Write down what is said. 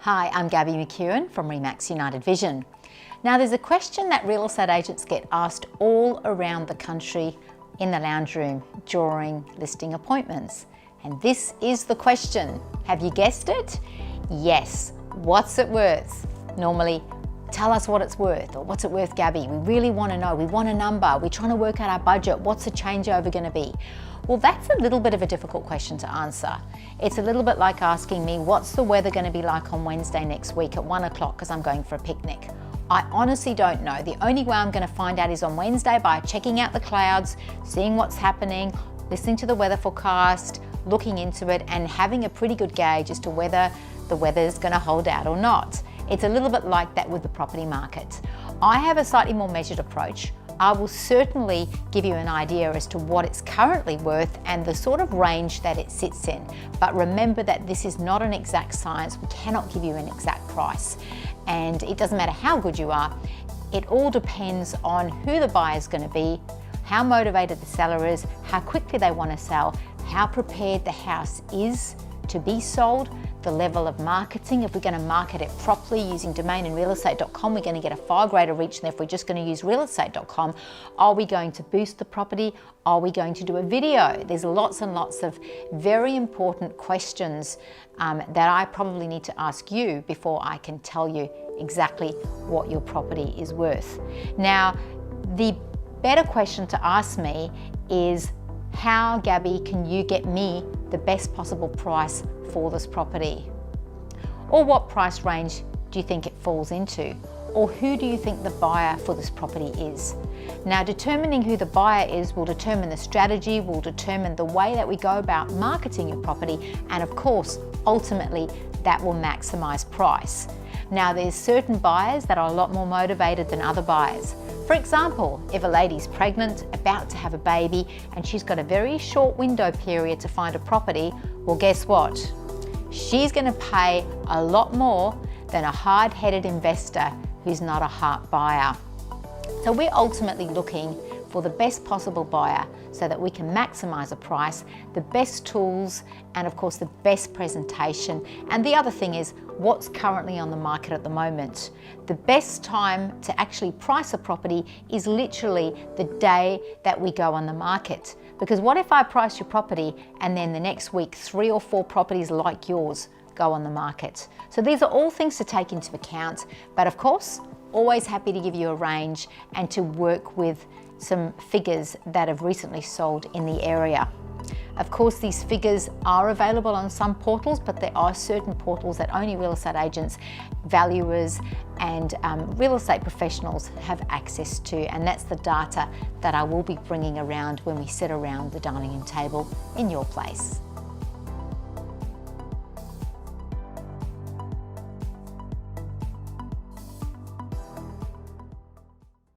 Hi, I'm Gaby McEwan from Remax United Vision. Now there's a question that real estate agents get asked all around the country in the lounge room during listing appointments. And this is the question. Have you guessed it? Yes. What's it worth? Normally, tell us what it's worth, or what's it worth, Gaby? We really want to know. We want a number. We're trying to work out our budget. What's the changeover going to be? Well, that's a little bit of a difficult question to answer. It's a little bit like asking me, what's the weather going to be like on Wednesday next week at 1 o'clock because I'm going for a picnic? I honestly don't know. The only way I'm going to find out is on Wednesday by checking out the clouds, seeing what's happening, listening to the weather forecast, looking into it, and having a pretty good gauge as to whether the weather's going to hold out or not. It's a little bit like that with the property market. I have a slightly more measured approach. I will certainly give you an idea as to what it's currently worth and the sort of range that it sits in. But remember that this is not an exact science. We cannot give you an exact price. And it doesn't matter how good you are. It all depends on who the buyer is going to be, how motivated the seller is, how quickly they want to sell, how prepared the house is to be sold, the level of marketing. If we're going to market it properly using domain and realestate.com, we're going to get a far greater reach than if we're just going to use realestate.com. Are we going to boost the property? Are we going to do a video? There's lots and lots of very important questions that I probably need to ask you before I can tell you exactly what your property is worth. Now, the better question to ask me is, how, Gaby, can you get me the best possible price for this property? Or what price range do you think it falls into? Or who do you think the buyer for this property is? Now, determining who the buyer is will determine the strategy, will determine the way that we go about marketing your property, and of course, ultimately, that will maximize price. Now, there's certain buyers that are a lot more motivated than other buyers. For example, if a lady's pregnant, about to have a baby, and she's got a very short window period to find a property, well, guess what? She's going to pay a lot more than a hard-headed investor who's not a heart buyer. So we're ultimately looking for the best possible buyer so that we can maximize a price, the best tools, and of course the best presentation. And the other thing is what's currently on the market at the moment. The best time to actually price a property is literally the day that we go on the market. Because what if I price your property and then the next week 3 or 4 properties like yours go on the market? So these are all things to take into account, but of course, always happy to give you a range and to work with some figures that have recently sold in the area. Of course, these figures are available on some portals, but there are certain portals that only real estate agents, valuers, and real estate professionals have access to, and that's the data that I will be bringing around when we sit around the dining room table in your place.